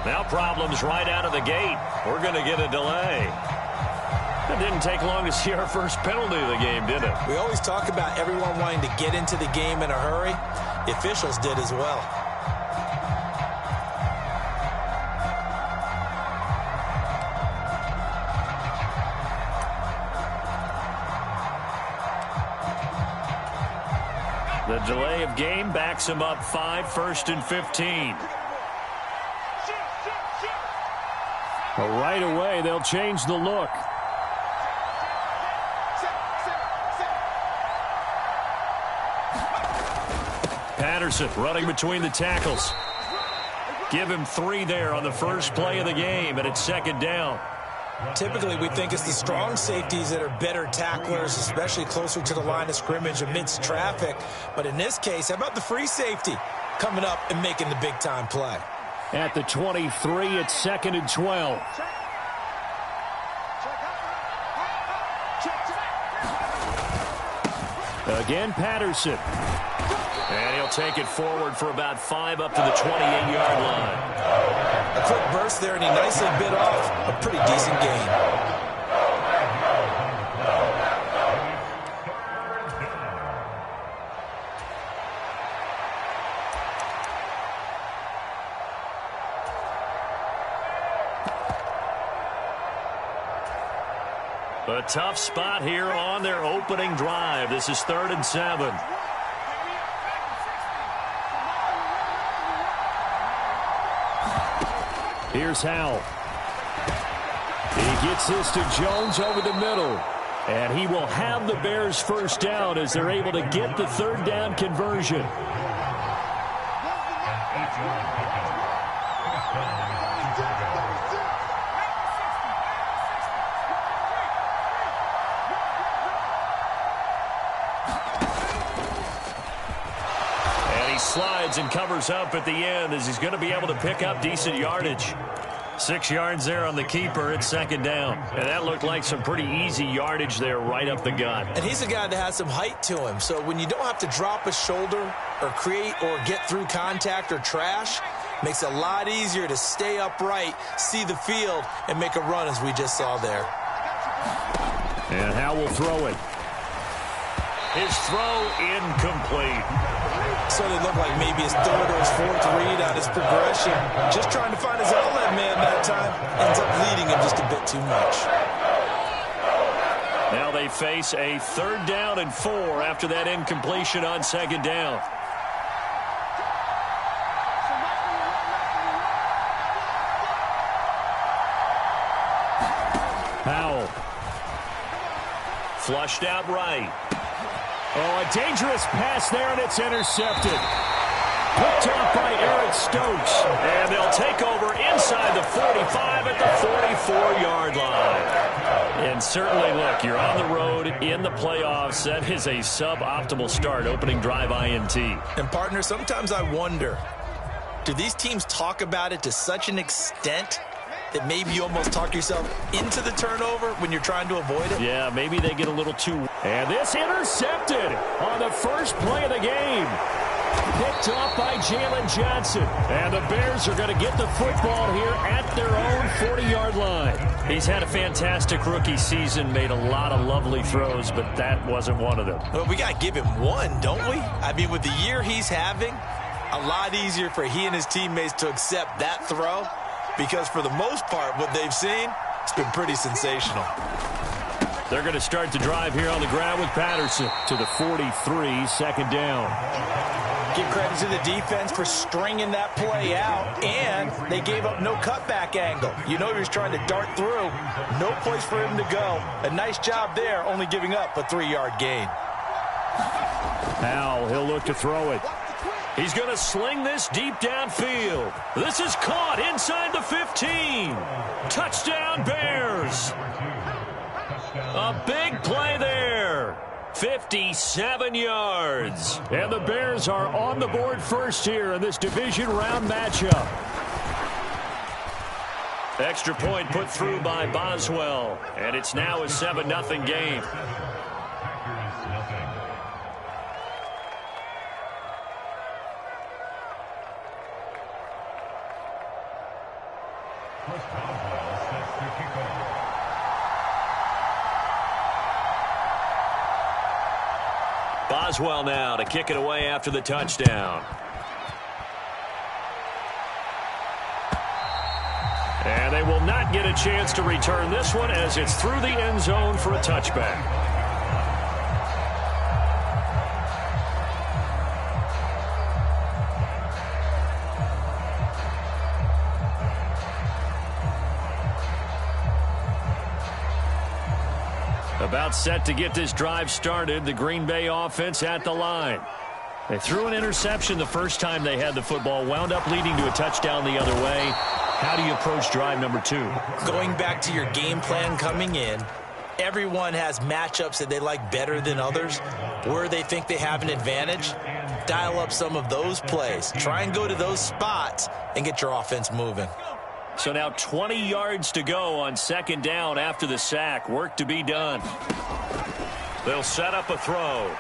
Now problems right out of the gate. We're going to get a delay. It didn't take long to see our first penalty of the game, did it? We always talk about everyone wanting to get into the game in a hurry. The officials did as well. The delay of game backs him up 5, 1st and 15. Well, right away, they'll change the look. Patterson running between the tackles. Give him 3 there on the first play of the game, and it's 2nd down. Typically, we think it's the strong safeties that are better tacklers, especially closer to the line of scrimmage amidst traffic. But in this case, how about the free safety coming up and making the big-time play? At the 23, it's 2nd and 12. Again, Patterson. And he'll take it forward for about 5 up to the 28-yard line. A quick burst there, and he nicely bit off a pretty decent gain. A tough spot here on their opening drive. This is 3rd and 7. Here's Howell. He gets this to Jones over the middle. And he will have the Bears first down as they're able to get the 3rd down conversion. Slides and covers up at the end as he's going to be able to pick up decent yardage. 6 yards there on the keeper. It's 2nd down. And that looked like some pretty easy yardage there right up the gut. And he's a guy that has some height to him. So when you don't have to drop a shoulder or create or get through contact or trash, makes it a lot easier to stay upright, see the field, and make a run as we just saw there. And Howell will throw it. His throw incomplete. So it looked like maybe his 3rd or his 4th read on his progression. Just trying to find his outlet man that time. Ends up leading him just a bit too much. Now they face a 3rd down and 4 after that incompletion on 2nd down. Howell. Flushed out right. Oh, a dangerous pass there, and it's intercepted. Picked off by Eric Stokes. And they'll take over inside the 45 at the 44-yard line. And certainly, look, you're on the road in the playoffs. That is a suboptimal start, opening drive INT. And, partner, sometimes I wonder, do these teams talk about it to such an extent that maybe you almost talk yourself into the turnover when you're trying to avoid it? Yeah, maybe they get a little too... And this intercepted on the first play of the game. Picked off by Jalen Johnson. And the Bears are going to get the football here at their own 40-yard line. He's had a fantastic rookie season, made a lot of lovely throws, but that wasn't one of them. Well, we got to give him one, don't we? I mean, with the year he's having, a lot easier for he and his teammates to accept that throw. Because for the most part, what they've seen, it's been pretty sensational. They're going to start the drive here on the ground with Patterson to the 43, 2nd down. Give credit to the defense for stringing that play out, and they gave up no cutback angle. You know he was trying to dart through. No place for him to go. A nice job there, only giving up a 3-yard gain. Howell, he'll look to throw it. He's going to sling this deep downfield. This is caught inside the 15. Touchdown, Bears. A big play there. 57 yards. And the Bears are on the board first here in this division round matchup. Extra point put through by Boswell. And it's now a 7-0 game. Boswell now to kick it away after the touchdown. And they will not get a chance to return this one as it's through the end zone for a touchback. About set to get this drive started. The Green Bay offense at the line. They threw an interception the first time they had the football, wound up leading to a touchdown the other way. How do you approach drive number 2? Going back to your game plan coming in, everyone has matchups that they like better than others, where they think they have an advantage. Dial up some of those plays. Try and go to those spots and get your offense moving. So now 20 yards to go on second down after the sack. Work to be done. They'll set up a throw.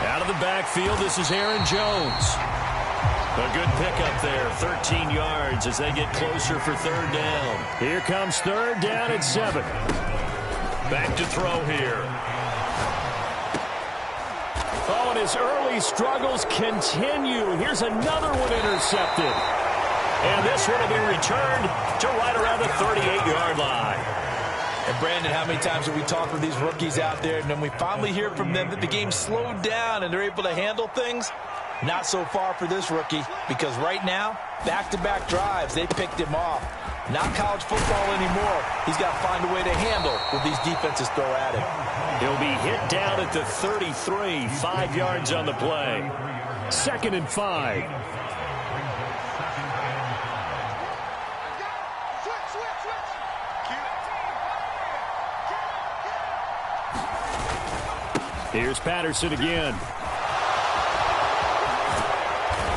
Out of the backfield, this is Aaron Jones. A good pickup there, 13 yards as they get closer for third down. Here comes third down at 7. Back to throw here. Oh, and his early struggles continue. Here's another one intercepted. And this one will be returned to right around the 38-yard line. And Brandon, how many times have we talked with these rookies out there, and then we finally hear from them that the game slowed down and they're able to handle things? Not so far for this rookie, because right now, back-to-back drives, they picked him off. Not college football anymore. He's got to find a way to handle what these defenses throw at him. He'll be hit down at the 33, 5 yards on the play. 2nd and 5. Here's Patterson again.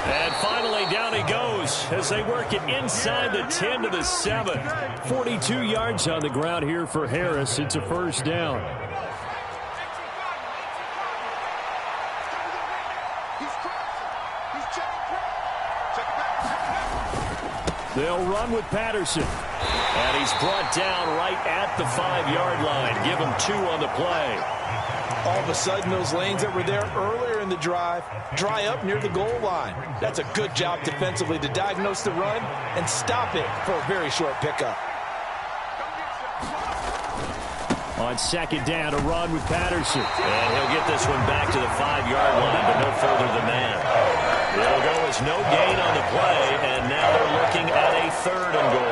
And finally, down he goes as they work it inside the 10 to the 7. 42 yards on the ground here for Harris. It's a first down. They'll run with Patterson. And he's brought down right at the 5-yard line. Give him 2 on the play. All of a sudden, those lanes that were there earlier in the drive dry up near the goal line. That's a good job defensively to diagnose the run and stop it for a very short pickup. On second down, a run with Patterson. And he'll get this one back to the 5-yard line, but no further than that. It'll go as no gain on the play, and now they're looking at a 3rd and goal.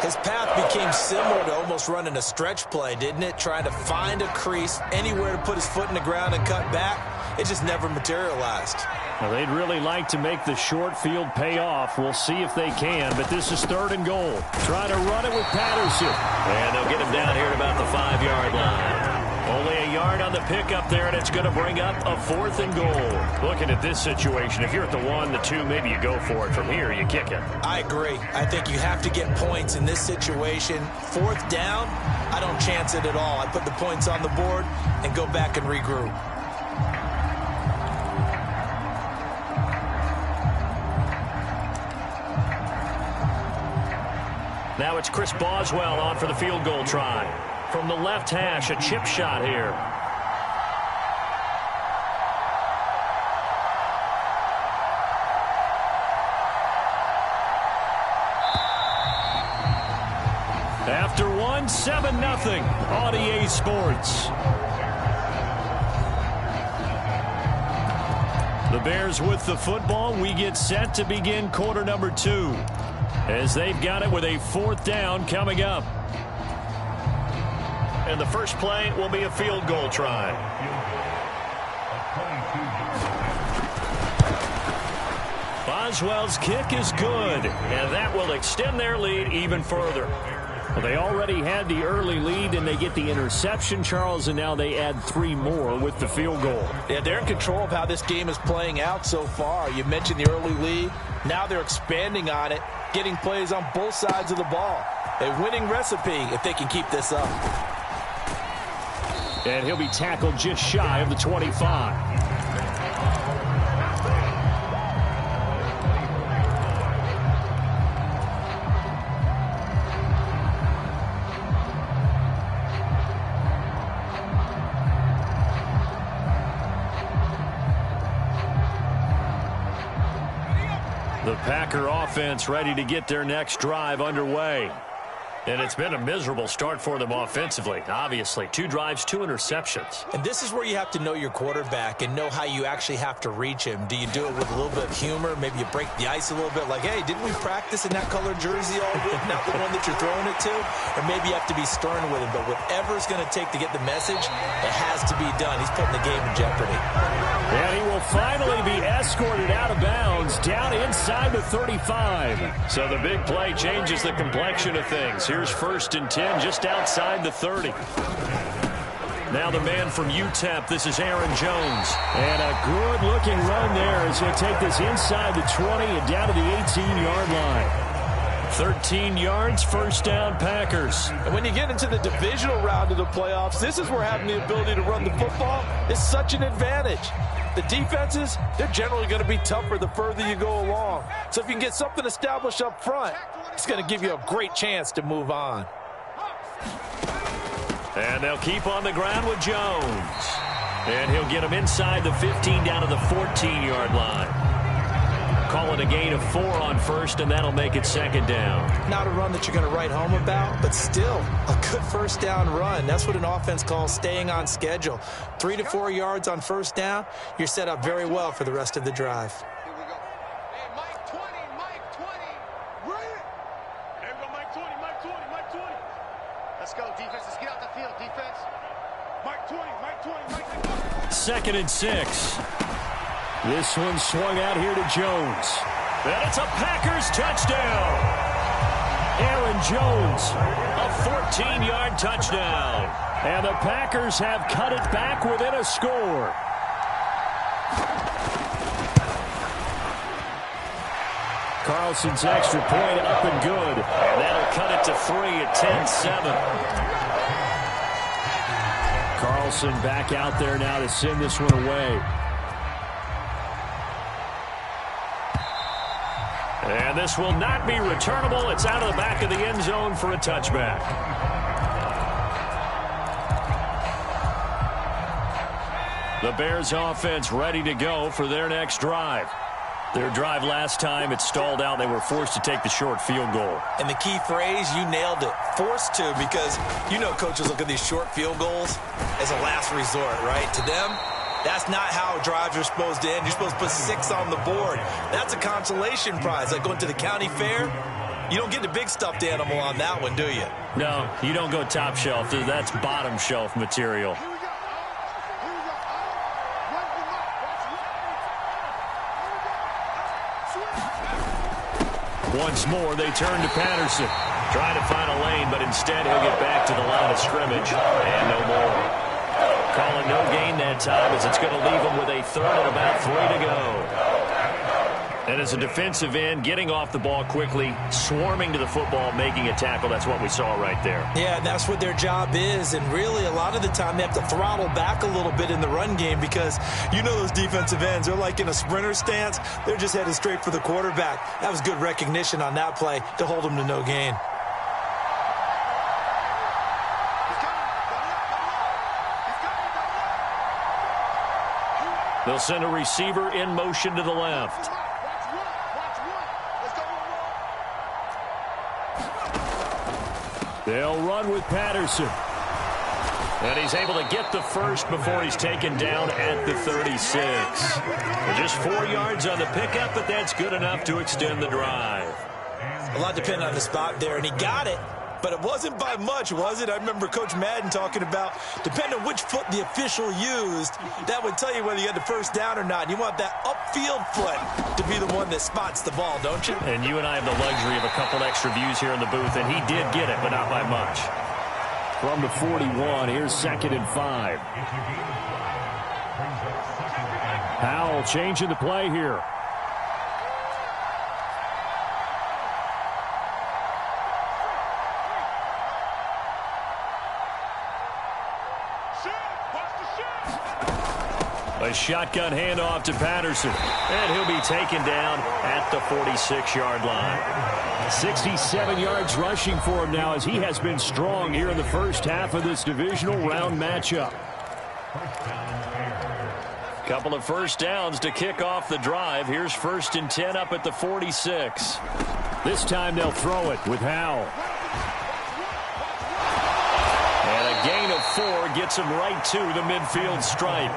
His path became similar to almost running a stretch play, didn't it? Trying to find a crease, anywhere to put his foot in the ground and cut back. It just never materialized. Well, they'd really like to make the short field pay off. We'll see if they can, but this is 3rd and goal. Try to run it with Patterson. And they'll get him down here at about the 5-yard line. Only a yard on the pickup there, and it's going to bring up a 4th and goal. Looking at this situation, if you're at the 1, the 2, maybe you go for it. From here, you kick it. I agree. I think you have to get points in this situation. 4th down, I don't chance it at all. I put the points on the board and go back and regroup. Now it's Chris Boswell on for the field goal try. From the left hash, a chip shot here. After one, 7-0 on EA Sports. The Bears with the football. We get set to begin quarter number 2. As they've got it with a 4th down coming up. And the first play will be a field goal try. Boswell's kick is good, and that will extend their lead even further. Well, they already had the early lead, and they get the interception, Charles, and now they add 3 more with the field goal. Yeah, they're in control of how this game is playing out so far. You mentioned the early lead. Now they're expanding on it, getting plays on both sides of the ball. A winning recipe if they can keep this up. And he'll be tackled just shy of the 25. The Packer offense ready to get their next drive underway. And it's been a miserable start for them offensively. Obviously, 2 drives, 2 interceptions. And this is where you have to know your quarterback and know how you actually have to reach him. Do you do it with a little bit of humor? Maybe you break the ice a little bit, like, hey, didn't we practice in that colored jersey all week, not the one that you're throwing it to? Or maybe you have to be stern with him. But whatever it's going to take to get the message, it has to be done. He's putting the game in jeopardy. And he will finally be escorted out of bounds down inside the 35. So the big play changes the complexion of things. Here's 1st and 10 just outside the 30. Now the man from UTEP, this is Aaron Jones. And a good-looking run there as he'll take this inside the 20 and down to the 18-yard line. 13 yards, 1st down, Packers. And when you get into the divisional round of the playoffs, this is where having the ability to run the football is such an advantage. The defenses, they're generally going to be tougher the further you go along. So if you can get something established up front, it's going to give you a great chance to move on. And they'll keep on the ground with Jones. And he'll get him inside the 15 down to the 14-yard line. Call it a gain of 4 on 1st, and that'll make it 2nd down. Not a run that you're going to write home about, but still a good 1st down run. That's what an offense calls staying on schedule. 3 to 4 yards on 1st down, you're set up very well for the rest of the drive. Here we go. Hey, Mike 20, Mike 20. Bring it. Here we go, Mike 20, Mike 20, Mike 20. Let's go, defense. Let's get out the field, defense. Mike 20, Mike 20, Mike 20. 2nd and 6. This one swung out here to Jones. And it's a Packers touchdown. Aaron Jones, a 14-yard touchdown. And the Packers have cut it back within a score. Carlson's extra point up and good. And that'll cut it to 3 at 10-7. Carlson back out there now to send this one away. And this will not be returnable. It's out of the back of the end zone for a touchback. The Bears offense ready to go for their next drive. Their drive last time, it stalled out. They were forced to take the short field goal. And the key phrase, you nailed it, forced to, because you know coaches look at these short field goals as a last resort, right? To them, that's not how drives are supposed to end. You're supposed to put 6 on the board. That's a consolation prize. Like going to the county fair, you don't get the big stuffed animal on that one, do you? No, you don't go top shelf. That's bottom shelf material. Once more, they turn to Patterson. Trying to find a lane, but instead he'll get back to the line of scrimmage. And no more. Calling no gain that time as it's going to leave him with a 3rd and about 3 to go. And as a defensive end, getting off the ball quickly, swarming to the football, making a tackle, that's what we saw right there. Yeah, and that's what their job is. And really, a lot of the time, they have to throttle back a little bit in the run game because you know those defensive ends, they're like in a sprinter stance. They're just headed straight for the quarterback. That was good recognition on that play to hold them to no gain. They'll send a receiver in motion to the left. They'll run with Patterson. And he's able to get the 1st before he's taken down at the 36. Just 4 yards on the pickup, but that's good enough to extend the drive. A lot depending on the spot there, and he got it. But it wasn't by much, was it? I remember Coach Madden talking about, depending on which foot the official used, that would tell you whether you had the 1st down or not. You want that upfield foot to be the one that spots the ball, don't you? And you and I have the luxury of a couple extra views here in the booth, and he did get it, but not by much. From the 41, here's 2nd and 5. Howell changing the play here. A shotgun handoff to Patterson. And he'll be taken down at the 46-yard line. 67 yards rushing for him now as he has been strong here in the first half of this divisional round matchup. Couple of first downs to kick off the drive. Here's 1st and 10 up at the 46. This time they'll throw it with Howell. And a gain of 4 gets him right to the midfield stripe.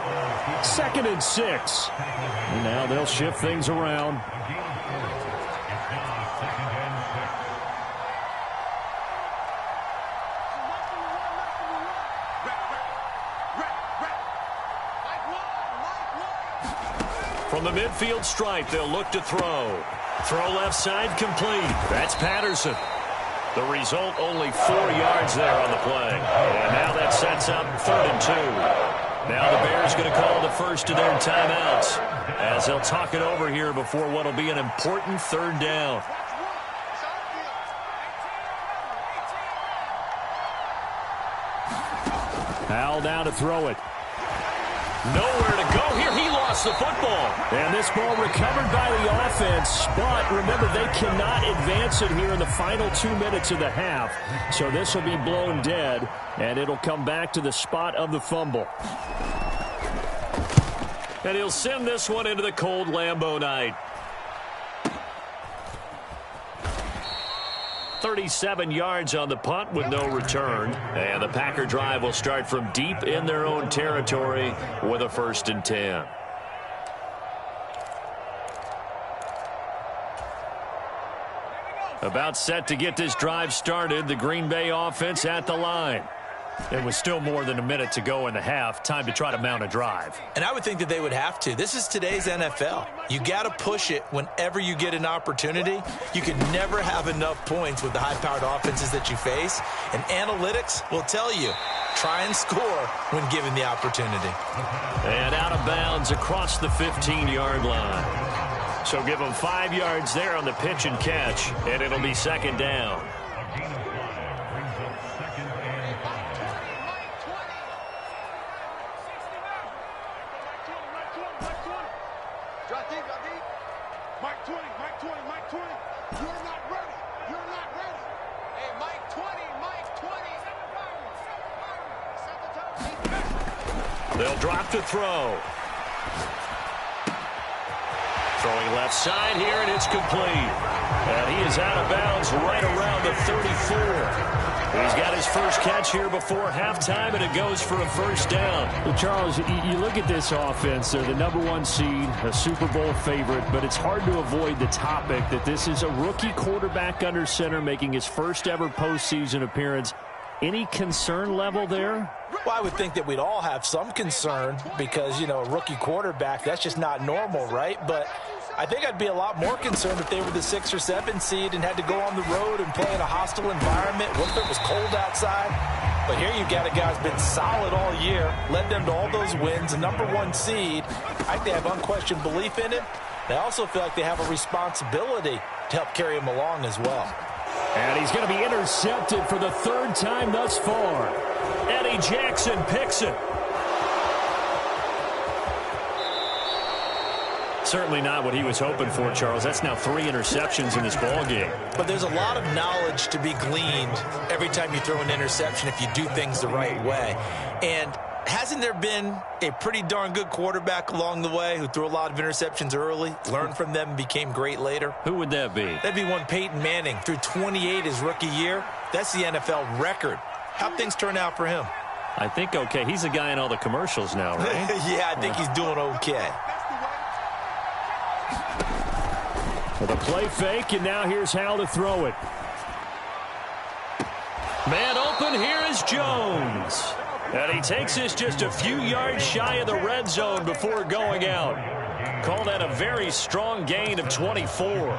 2nd and 6. And now they'll shift things around. From the midfield stripe, they'll look to throw. Throw left side complete. That's Patterson. The result, only 4 yards there on the play. And now that sets up 3rd and 2. Now the Bears going to call the first of their timeouts as they'll talk it over here before what will be an important 3rd down. Howell down to throw it. Nowhere to go here. He lost the football. And this ball recovered by the offense. But remember, they cannot advance it here in the final 2 minutes of the half. So this will be blown dead, and it'll come back to the spot of the fumble. And he'll send this one into the cold Lambeau night. 37 yards on the punt with no return. And the Packer drive will start from deep in their own territory with a 1st and 10. About set to get this drive started. The Green Bay offense at the line. It was still more than a minute to go in the half. Time to try to mount a drive. And I would think that they would have to. This is today's NFL. You got to push it whenever you get an opportunity. You can never have enough points with the high-powered offenses that you face. And analytics will tell you, try and score when given the opportunity. And out of bounds across the 15-yard line. So give them 5 yards there on the pitch and catch, and it'll be 2nd down. They'll drop to throw. Throwing left side here, and it's complete. And he is out of bounds right around the 34. He's got his first catch here before halftime, and it goes for a 1st down. Well, Charles, you look at this offense. They're the #1 seed, a Super Bowl favorite, but it's hard to avoid the topic that this is a rookie quarterback under center making his first ever postseason appearance. Any concern level there? Well, I would think that we'd all have some concern because, you know, a rookie quarterback, that's just not normal, right? But I think I'd be a lot more concerned if they were the 6 or 7 seed and had to go on the road and play in a hostile environment. What if it was cold outside? But here you've got a guy who's been solid all year, led them to all those wins, a #1 seed. I think they have unquestioned belief in him. They also feel like they have a responsibility to help carry him along as well. And he's going to be intercepted for the 3rd time thus far. Eddie Jackson picks it. Certainly not what he was hoping for, Charles. That's now 3 interceptions in this ballgame. But there's a lot of knowledge to be gleaned every time you throw an interception if you do things the right way. And hasn't there been a pretty darn good quarterback along the way who threw a lot of interceptions early, learned from them, and became great later? Who would that be? That'd be one Peyton Manning. Threw 28 his rookie year. That's the NFL record. How'd things turn out for him? I think okay. He's a guy in all the commercials now, right? Yeah, I think he's doing okay. With a play fake, and now here's Howell to throw it. Man open, here is Jones. And he takes this just a few yards shy of the red zone before going out. Call that a very strong gain of 24.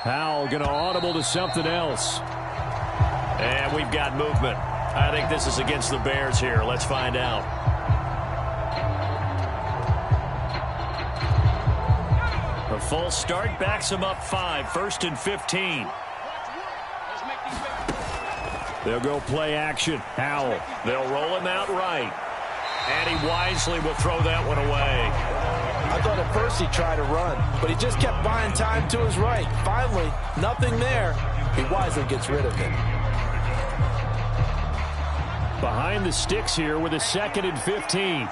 Howell going to audible to something else. And we've got movement. I think this is against the Bears here. Let's find out. A false start backs him up 5. 1st and 15. They'll go play action. Howell. They'll roll him out right. And he wisely will throw that one away. I thought at first he tried to run, but he just kept buying time to his right. Finally, nothing there. He wisely gets rid of it. Behind the sticks here with a 2nd and 15.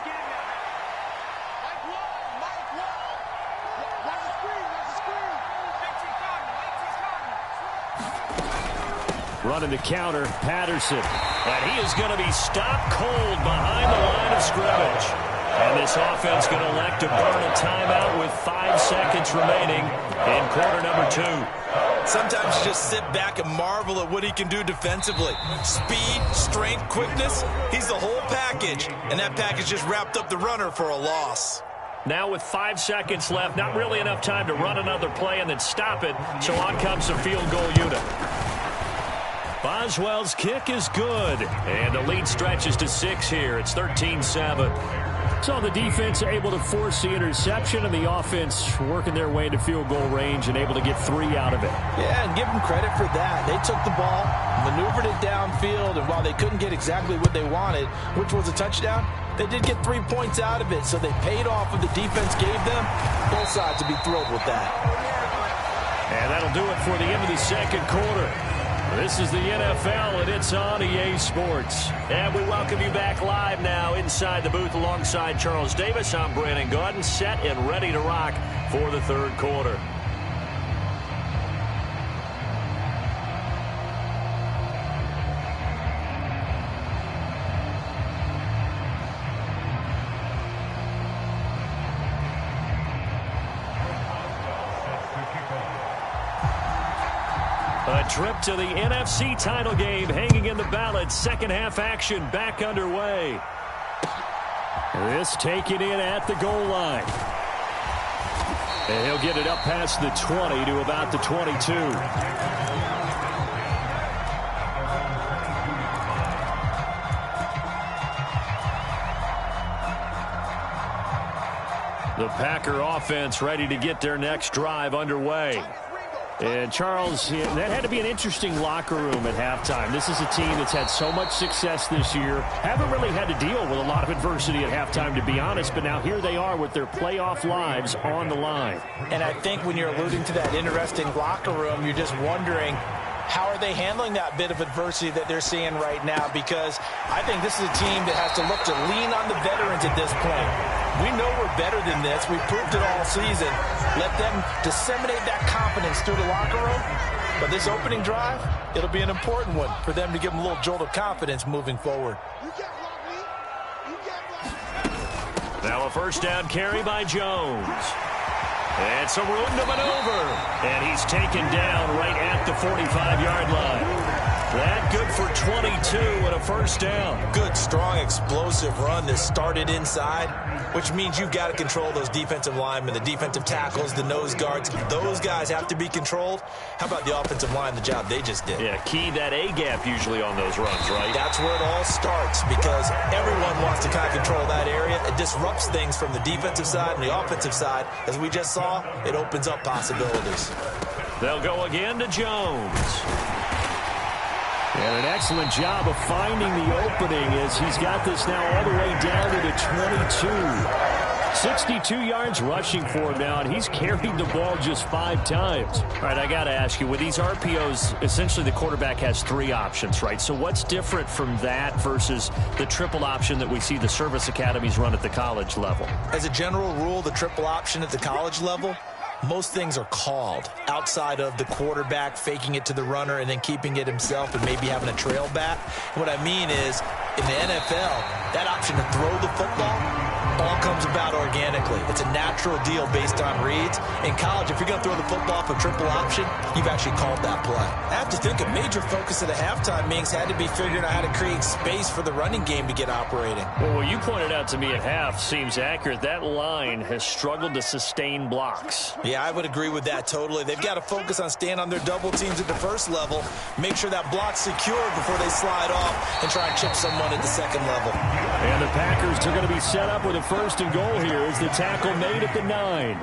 Running the counter, Patterson. And he is going to be stopped cold behind the line of scrimmage. And this offense going to elect to burn a timeout with 5 seconds remaining in quarter number 2. Sometimes you just sit back and marvel at what he can do defensively. Speed, strength, quickness, he's the whole package. And that package just wrapped up the runner for a loss. Now with 5 seconds left, not really enough time to run another play and then stop it. So on comes the field goal unit. Boswell's kick is good. And the lead stretches to 6 here. It's 13-7. So the defense able to force the interception, and the offense working their way into field goal range and able to get 3 out of it. Yeah, and give them credit for that. They took the ball, maneuvered it downfield, and while they couldn't get exactly what they wanted, which was a touchdown, they did get 3 points out of it, so they paid off what the defense gave them. Both sides would be thrilled with that. And that'll do it for the end of the second quarter. This is the NFL, and it's on EA Sports. And we welcome you back live now inside the booth alongside Charles Davis. I'm Brandon Gaudin, set and ready to rock for the third quarter. A trip to the NFC title game hanging in the balance. Second half action back underway. This taken in at the goal line. And he'll get it up past the 20 to about the 22. The Packer offense ready to get their next drive underway. And, Charles, that had to be an interesting locker room at halftime. This is a team that's had so much success this year. Haven't really had to deal with a lot of adversity at halftime, to be honest. But now here they are with their playoff lives on the line. And I think when you're alluding to that interesting locker room, you're just wondering, how are they handling that bit of adversity that they're seeing right now? Because I think this is a team that has to look to lean on the veterans at this point. We know we're better than this. We proved it all season. Let them disseminate that confidence through the locker room. But this opening drive, it'll be an important one for them to give them a little jolt of confidence moving forward. Now a first down carry by Jones. And some room to maneuver. And he's taken down right at the 45-yard line. That good for 22 and a first down. Good, strong, explosive run that started inside, which means you've got to control those defensive linemen, the defensive tackles, the nose guards. Those guys have to be controlled. How about the offensive line, the job they just did? Yeah, key that A-gap usually on those runs, right? That's where it all starts, because everyone wants to kind of control that area. It disrupts things from the defensive side and the offensive side. As we just saw, it opens up possibilities. They'll go again to Jones. And an excellent job of finding the opening as he's got this now all the way down to the 22. 62 yards rushing for him now, and he's carried the ball just 5 times. All right, I got to ask you, with these RPOs, essentially the quarterback has 3 options, right? So what's different from that versus the triple option that we see the service academies run at the college level? As a general rule, the triple option at the college level, most things are called outside of the quarterback faking it to the runner and then keeping it himself and maybe having a trail back. What I mean is, in the NFL, that option to throw the football all comes about organically. It's a natural deal based on reads. In college, if you're going to throw the football for triple option, you've actually called that play. I have to think a major focus of the halftime meetings had to be figuring out how to create space for the running game to get operating. Well, what you pointed out to me at half seems accurate. That line has struggled to sustain blocks. Yeah, I would agree with that totally. They've got to focus on staying on their double teams at the first level, make sure that block's secured before they slide off and try and chip someone at the second level. And the Packers are going to be set up with a first and goal here as the tackle made at the 9.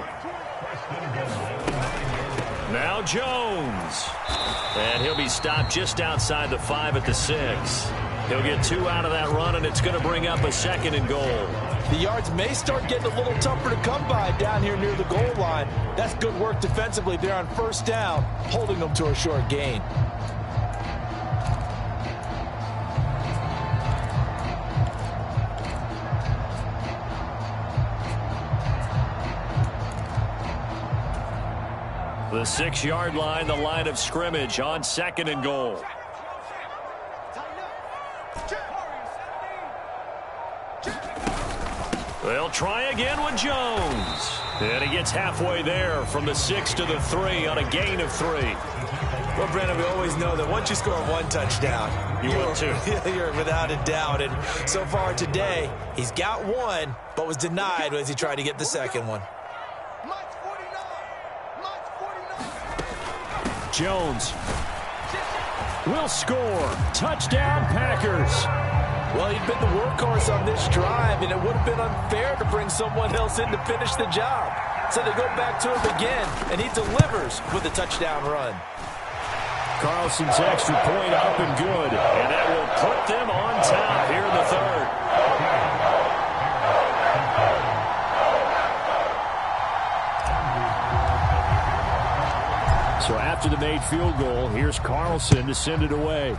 Now Jones. And he'll be stopped just outside the 5 at the 6. He'll get 2 out of that run, and it's going to bring up a 2nd and goal. The yards may start getting a little tougher to come by down here near the goal line. That's good work defensively there on 1st down, holding them to a short gain. The 6-yard line, the line of scrimmage on 2nd and goal. They'll try again with Jones. And he gets halfway there from the 6 to the 3 on a gain of 3. Well, Brandon, we always know that once you score 1 touchdown, you're without a doubt. And so far today, he's got 1, but was denied as he tried to get the 2nd one. Jones will score. Touchdown, Packers. Well, he'd been the workhorse on this drive, and it would have been unfair to bring someone else in to finish the job. So they go back to him again, and he delivers with a touchdown run. Carlson's extra point up and good. And that will put them on top here in the 3rd. So after the made field goal, here's Carlson to send it away.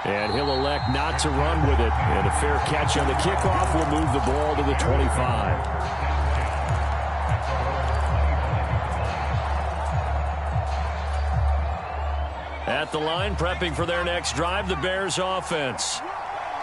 And he'll elect not to run with it. And a fair catch on the kickoff will move the ball to the 25. At the line, prepping for their next drive, the Bears offense.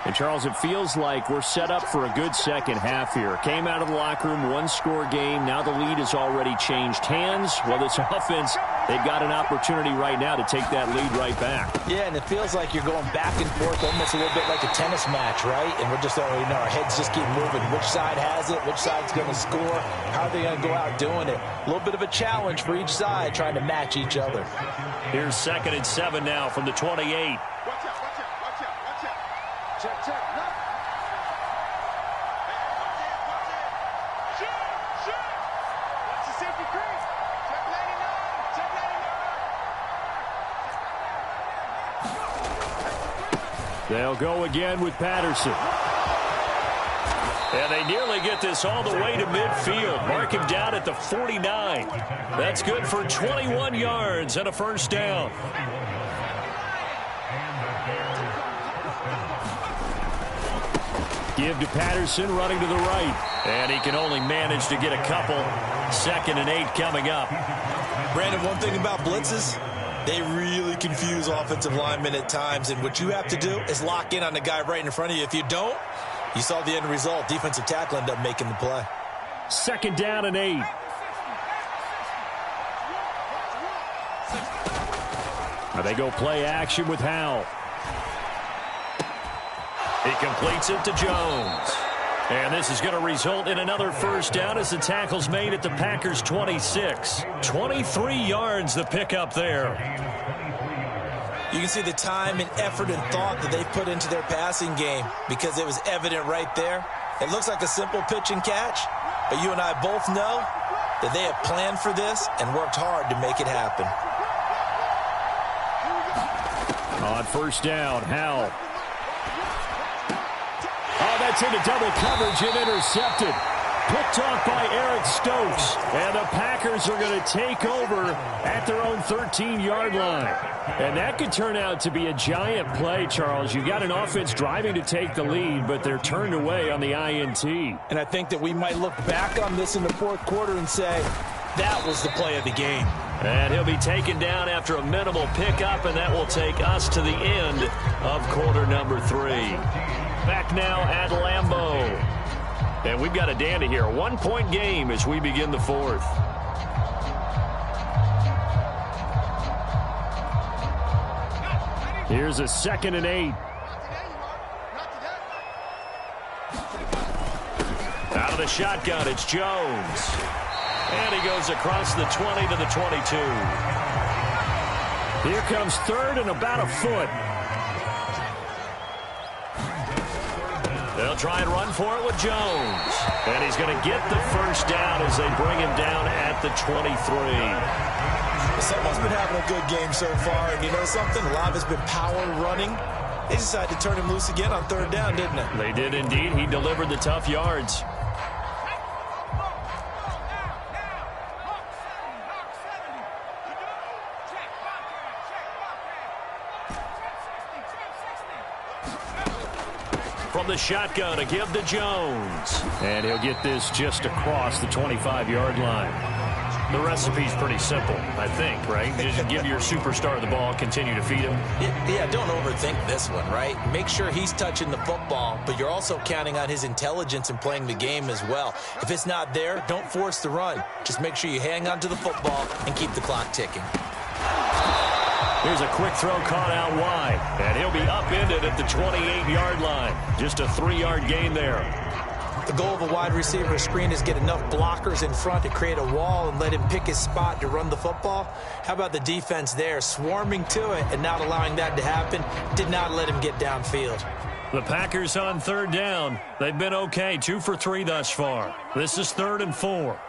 And, Charles, it feels like we're set up for a good second half here. Came out of the locker room, 1-score game. Now the lead has already changed hands. Well, this offense, they've got an opportunity right now to take that lead right back. Yeah, and it feels like you're going back and forth almost a little bit like a tennis match, right? And we're just, our heads just keep moving. Which side has it? Which side's going to score? How are they going to go out doing it? A little bit of a challenge for each side trying to match each other. Here's 2nd and 7 now from the 28. Check, check. Look. Shoot. Watch the safety crease. Check 99. They'll go again with Patterson. And they nearly get this all the way to midfield. Mark him down at the 49. That's good for 21 yards and a 1st down. Give to Patterson, running to the right. And he can only manage to get a couple. 2nd and 8 coming up. Brandon, one thing about blitzes, they really confuse offensive linemen at times. And what you have to do is lock in on the guy right in front of you. If you don't, you saw the end result. Defensive tackle ended up making the play. 2nd down and 8. Now they go play action with Howell. He completes it to Jones. And this is going to result in another 1st down as the tackle's made at the Packers' 26. 23 yards the pickup there. You can see the time and effort and thought that they put into their passing game because it was evident right there. It looks like a simple pitch and catch, but you and I both know that they have planned for this and worked hard to make it happen. On 1st down, Howell. Oh, that's into double coverage and intercepted. Picked off by Eric Stokes. And the Packers are going to take over at their own 13-yard line. And that could turn out to be a giant play, Charles. You've got an offense driving to take the lead, but they're turned away on the INT. And I think that we might look back on this in the 4th quarter and say, that was the play of the game. And he'll be taken down after a minimal pickup, and that will take us to the end of quarter number 3. Back now at Lambeau. And we've got a dandy here. A 1-point game as we begin the 4th. Here's a 2nd and 8. Out of the shotgun, it's Jones. And he goes across the 20 to the 22. Here comes 3rd and about a foot. They'll try and run for it with Jones. And he's going to get the first down as they bring him down at the 23. Someone's been having a good game so far, and you know something? A lot of it's been power running. They decided to turn him loose again on third down, didn't they? They did indeed. He delivered the tough yards. From the shotgun, a give to Jones. And he'll get this just across the 25-yard line. The recipe's pretty simple, I think, right? Just give your superstar the ball, continue to feed him. Yeah, don't overthink this one, right? Make sure he's touching the football, but you're also counting on his intelligence in playing the game as well. If it's not there, don't force the run. Just make sure you hang on to the football and keep the clock ticking. Here's a quick throw caught out wide, and he'll be upended at the 28-yard line. Just a 3-yard gain there. The goal of a wide receiver screen is get enough blockers in front to create a wall and let him pick his spot to run the football. How about the defense there, swarming to it and not allowing that to happen? Did not let him get downfield. The Packers on third down. They've been okay, 2 for 3 thus far. This is 3rd and 4.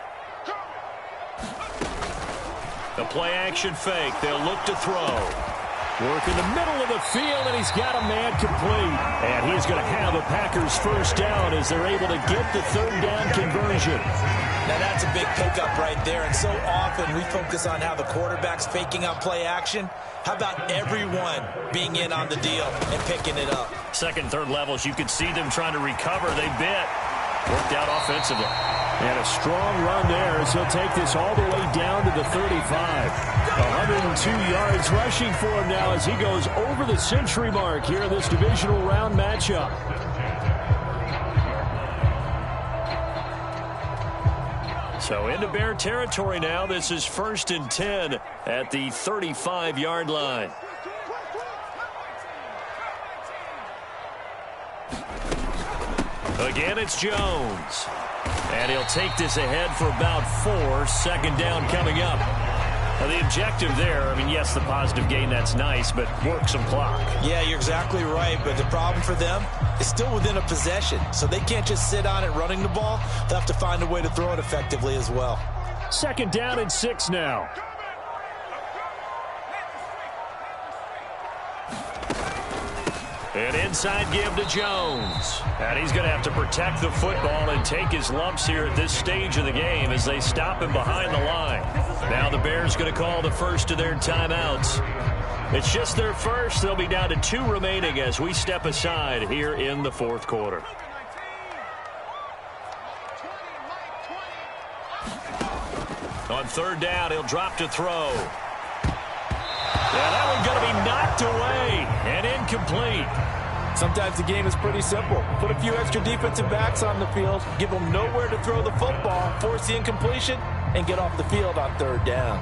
The play-action fake. They'll look to throw. Work in the middle of the field, and he's got a man complete. And he's going to have a Packers first down as they're able to get the third down conversion. Now, that's a big pickup right there. And so often we focus on how the quarterback's faking out play action. How about everyone being in on the deal and picking it up? Second, third levels, you could see them trying to recover. They bit. Worked out offensively. And a strong run there as he'll take this all the way down to the 35. 102 yards rushing for him now as he goes over the century mark here in this divisional round matchup. So into Bear territory now. This is 1st and 10 at the 35-yard line. Again, it's Jones. And he'll take this ahead for about 4. 2nd down coming up. Now, the objective there, I mean, yes, the positive gain, that's nice, but work some clock. Yeah, you're exactly right, but the problem for them is still within a possession, so they can't just sit on it running the ball. They'll have to find a way to throw it effectively as well. 2nd down and 6 now. An inside give to Jones. And he's going to have to protect the football and take his lumps here at this stage of the game as they stop him behind the line. Now the Bears going to call the first of their timeouts. It's just their first. They'll be down to 2 remaining as we step aside here in the 4th quarter. On 3rd down, he'll drop to throw. Yeah, that one's going to be knocked away and incomplete. Sometimes the game is pretty simple. Put a few extra defensive backs on the field, give them nowhere to throw the football, force the incompletion, and get off the field on 3rd down.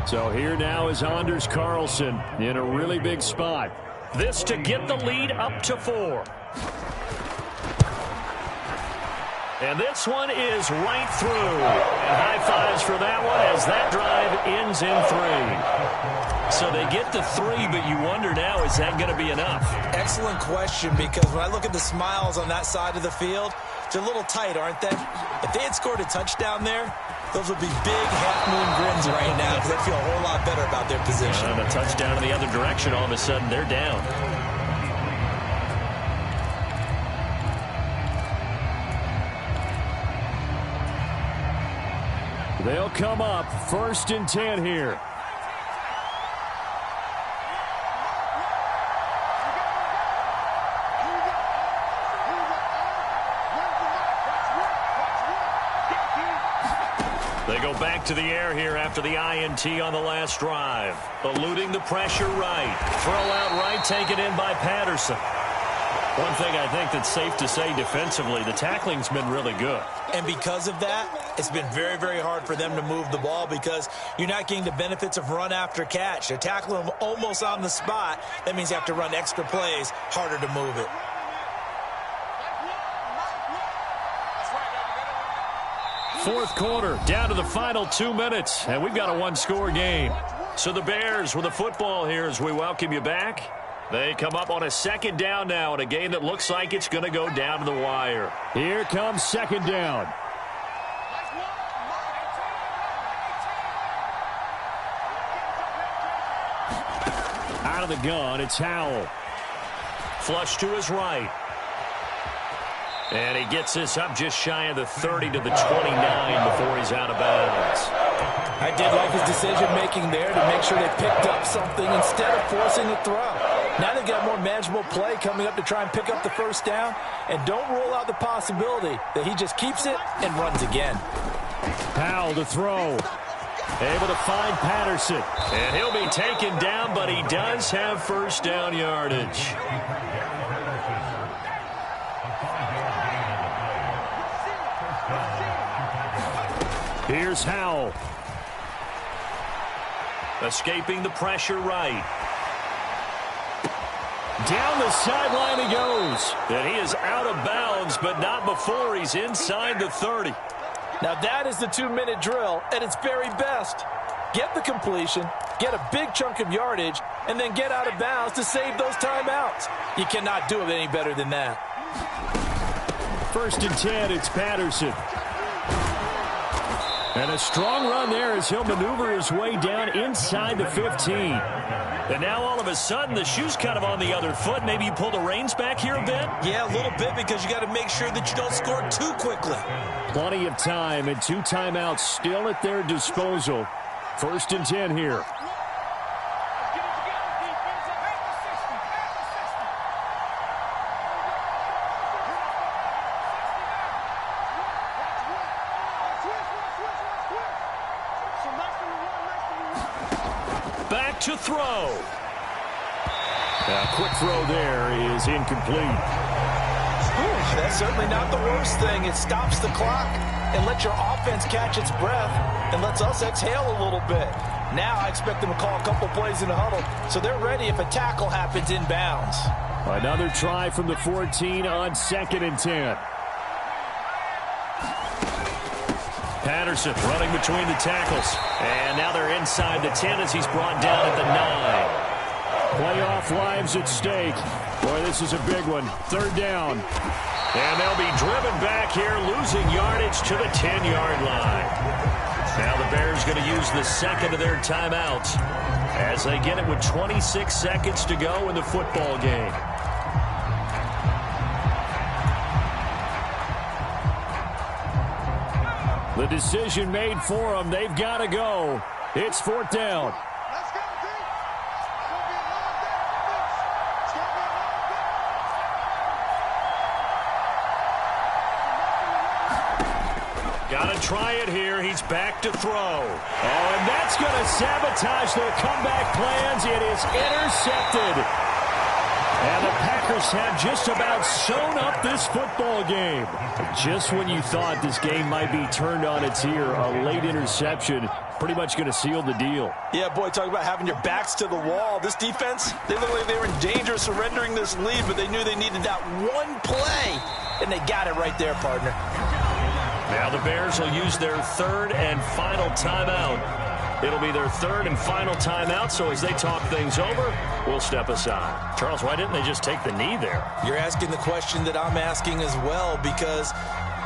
So here now is Anders Carlson in a really big spot. This to get the lead up to 4. And this one is right through. And high fives for that one as that drive ends in 3. So they get to 3, but you wonder now, is that going to be enough? Excellent question, because when I look at the smiles on that side of the field, they're a little tight, aren't they? If they had scored a touchdown there, those would be big half-moon grins right now because they feel a whole lot better about their position. And a touchdown in the other direction, all of a sudden they're down. They'll come up 1st and 10 here. They go back to the air here after the INT on the last drive. Eluding the pressure right. Throw out right, taken in by Patterson. One thing I think that's safe to say defensively, the tackling's been really good. And because of that, it's been very, very hard for them to move the ball because you're not getting the benefits of run after catch. They're tackling them almost on the spot. That means you have to run extra plays, harder to move it. Fourth quarter, down to the final 2 minutes, and we've got a 1-score game. So the Bears with the football here as we welcome you back. They come up on a second down now in a game that looks like it's going to go down to the wire. Here comes second down. Out of the gun, it's Howell. Flush to his right. And he gets this up just shy of the 30 to the 29 before he's out of bounds. I did like his decision-making there to make sure they picked up something instead of forcing the throw. Now they've got more manageable play coming up to try and pick up the first down. And don't rule out the possibility that he just keeps it and runs again. Howell to throw. Able to find Patterson. And he'll be taken down, but he does have first down yardage. Here's Howell. Escaping the pressure right. Down the sideline he goes. And he is out of bounds, but not before he's inside the 30. Now that is the 2-minute drill at its very best. Get the completion, get a big chunk of yardage, and then get out of bounds to save those timeouts. You cannot do it any better than that. 1st and 10, it's Patterson. And a strong run there as he'll maneuver his way down inside the 15. And now all of a sudden the shoe's kind of on the other foot. Maybe you pull the reins back here a bit? Yeah, a little bit, because you got to make sure that you don't score too quickly. Plenty of time and 2 timeouts still at their disposal. 1st and 10 here. Back to throw. A quick throw there is incomplete. That's certainly not the worst thing. It stops the clock and lets your offense catch its breath and lets us exhale a little bit. Now I expect them to call a couple plays in the huddle so they're ready if a tackle happens inbounds. Another try from the 14 on 2nd and 10. Patterson running between the tackles. And now they're inside the 10 as he's brought down at the 9. Playoff lives at stake. Boy, this is a big one. 3rd down. And they'll be driven back here, losing yardage to the 10-yard line. Now the Bears going to use the second of their timeouts as they get it with 26 seconds to go in the football game. The decision made for them. They've got to go. It's 4th down. Got to try it here. He's back to throw. Oh, and that's going to sabotage their comeback plans. It is intercepted. And the Packers have just about sewn up this football game. Just when you thought this game might be turned on its ear, a late interception pretty much going to seal the deal. Yeah, boy, talk about having your backs to the wall. This defense, they look like they were in danger of surrendering this lead, but they knew they needed that one play, and they got it right there, partner. Now the Bears will use their 3rd and final timeout. It'll be their 3rd and final timeout, so as they talk things over, we'll step aside. Charles, why didn't they just take the knee there? You're asking the question that I'm asking as well, because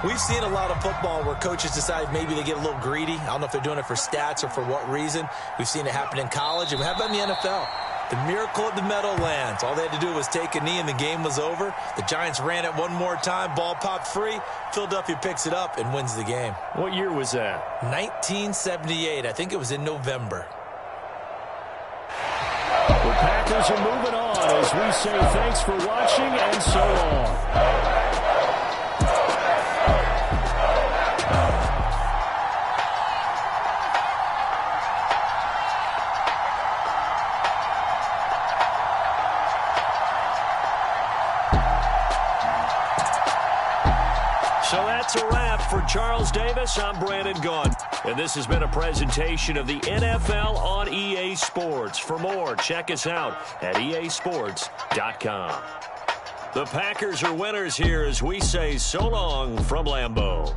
we've seen a lot of football where coaches decide maybe they get a little greedy. I don't know if they're doing it for stats or for what reason. We've seen it happen in college, and how about in the NFL? The miracle of the Meadowlands. All they had to do was take a knee, and the game was over. The Giants ran it one more time. Ball popped free. Philadelphia picks it up and wins the game. What year was that? 1978. I think it was in November. The Packers are moving on as we say thanks for watching and so long. So that's a wrap for Charles Davis. I'm Brandon Gaudin. And this has been a presentation of the NFL on EA Sports. For more, check us out at easports.com. The Packers are winners here as we say so long from Lambeau.